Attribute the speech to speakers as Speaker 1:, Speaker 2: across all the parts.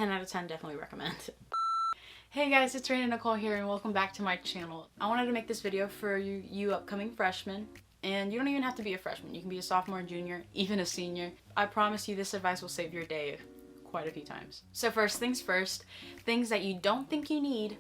Speaker 1: 10 out of 10, definitely recommend. Hey guys, it's Raina Nicole here and welcome back to my channel. I wanted to make this video for you upcoming freshmen. And you don't even have to be a freshman. You can be a sophomore, junior, even a senior. I promise you this advice will save your day quite a few times. So first things first, things that you don't think you need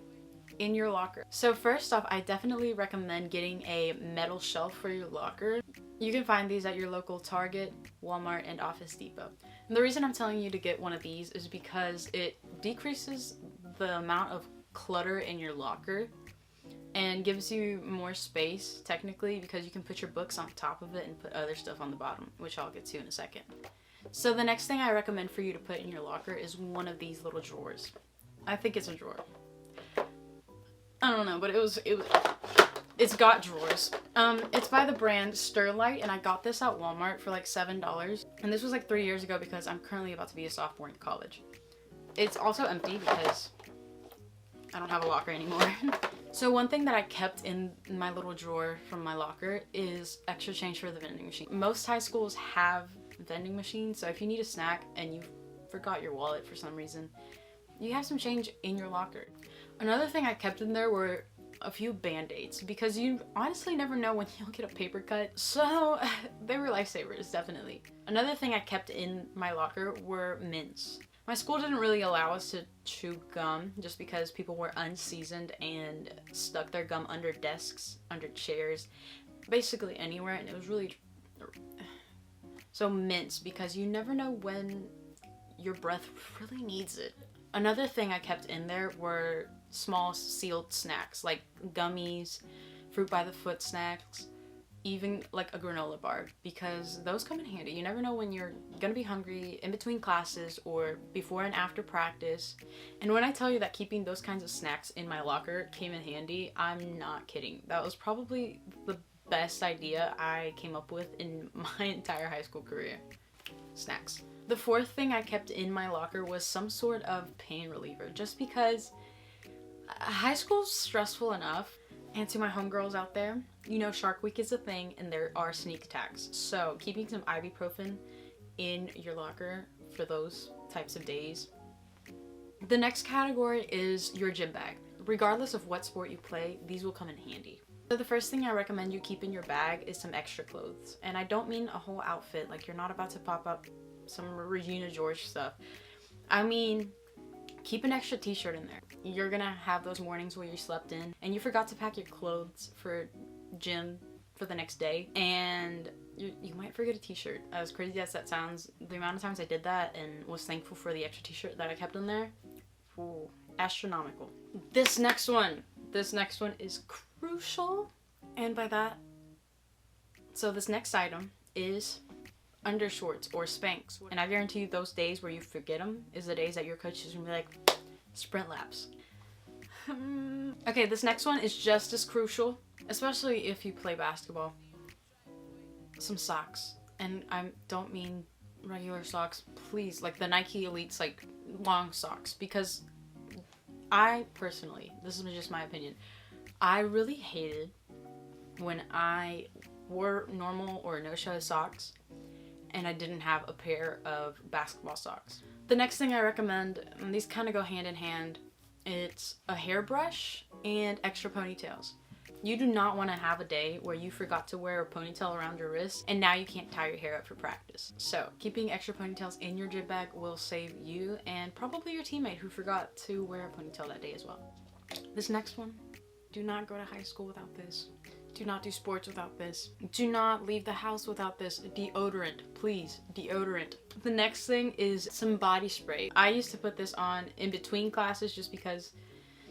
Speaker 1: in your locker. So first off, I definitely recommend getting a metal shelf for your locker. You can find these at your local Target, Walmart, and Office Depot. And the reason I'm telling you to get one of these is because it decreases the amount of clutter in your locker and gives you more space technically because you can put your books on top of it and put other stuff on the bottom, which I'll get to in a second. So the next thing I recommend for you to put in your locker is one of these little drawers. I think it's a drawer. I don't know, but it's got drawers. It's by the brand Sterlite, and I got this at Walmart for like $7. And this was like 3 years ago because I'm currently about to be a sophomore in college. It's also empty because I don't have a locker anymore. So one thing that I kept in my little drawer from my locker is extra change for the vending machine. Most high schools have vending machines, so if you need a snack and you forgot your wallet for some reason, you have some change in your locker. Another thing I kept in there were a few band-aids because you honestly never know when you'll get a paper cut, so they were lifesavers, definitely. Another thing I kept in my locker were mints. My school didn't really allow us to chew gum just because people were unseasoned and stuck their gum under desks, under chairs, basically anywhere, and it was really... So mints, because you never know when your breath really needs it. Another thing I kept in there were small sealed snacks like gummies, fruit by the foot snacks, even like a granola bar, because those come in handy. You never know when you're gonna be hungry in between classes or before and after practice. And when I tell you that keeping those kinds of snacks in my locker came in handy, I'm not kidding. That was probably the best idea I came up with in my entire high school career. Snacks. The fourth thing I kept in my locker was some sort of pain reliever, just because high school's stressful enough. And to my homegirls out there, you know Shark Week is a thing and there are sneak attacks. So keeping some ibuprofen in your locker for those types of days. The next category is your gym bag. Regardless of what sport you play, these will come in handy. So the first thing I recommend you keep in your bag is some extra clothes. And I don't mean a whole outfit, like you're not about to pop up some Regina George stuff. I mean, keep an extra t-shirt in there. You're gonna have those mornings where you slept in and you forgot to pack your clothes for gym for the next day, and you might forget a t-shirt. As crazy as that sounds, the amount of times I did that and was thankful for the extra t-shirt that I kept in there, ooh, astronomical. This next one is crucial, and by that, so this next item is undershorts or Spanx. And I guarantee you those days where you forget them is the days that your coach is gonna be like, sprint laps. Okay, this next one is just as crucial, especially if you play basketball. Some socks. And I don't mean regular socks, please, like the Nike Elites, like long socks, because I personally, this is just my opinion, I really hated when I wore normal or no-show socks and I didn't have a pair of basketball socks. The next thing I recommend, and these kind of go hand in hand, it's a hairbrush and extra ponytails. You do not want to have a day where you forgot to wear a ponytail around your wrist and now you can't tie your hair up for practice. So keeping extra ponytails in your gym bag will save you and probably your teammate who forgot to wear a ponytail that day as well. This next one, do not go to high school without this. Do not do sports without this. Do not leave the house without this. Deodorant, please, deodorant. The next thing is some body spray. I used to put this on in between classes just because,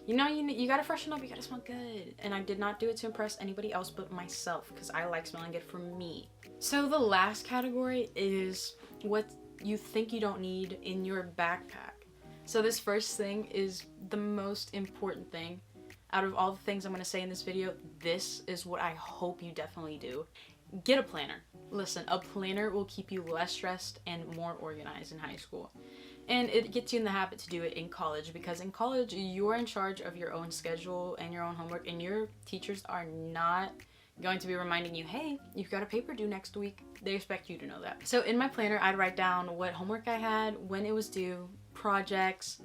Speaker 1: you know, you gotta freshen up, you gotta smell good. And I did not do it to impress anybody else but myself because I like smelling good for me. So the last category is what you think you don't need in your backpack. So this first thing is the most important thing. Out of all the things I'm going to say in this video, this is what I hope you definitely do. Get a planner. Listen, a planner will keep you less stressed and more organized in high school. And it gets you in the habit to do it in college, because in college, you're in charge of your own schedule and your own homework, and your teachers are not going to be reminding you, hey, you've got a paper due next week. They expect you to know that. So in my planner, I'd write down what homework I had, when it was due, projects,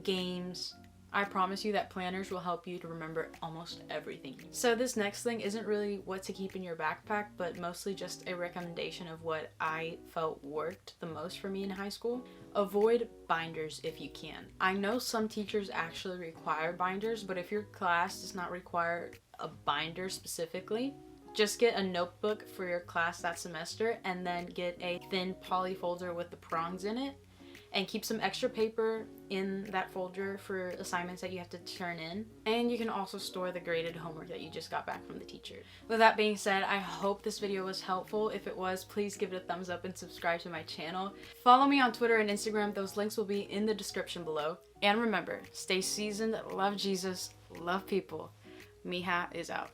Speaker 1: games. I promise you that planners will help you to remember almost everything. So this next thing isn't really what to keep in your backpack, but mostly just a recommendation of what I felt worked the most for me in high school. Avoid binders if you can. I know some teachers actually require binders, but if your class does not require a binder specifically, just get a notebook for your class that semester and then get a thin poly folder with the prongs in it. And keep some extra paper in that folder for assignments that you have to turn in. And you can also store the graded homework that you just got back from the teacher. With that being said, I hope this video was helpful. If it was, please give it a thumbs up and subscribe to my channel. Follow me on Twitter and Instagram. Those links will be in the description below. And remember, stay seasoned, love Jesus, love people. Mija is out.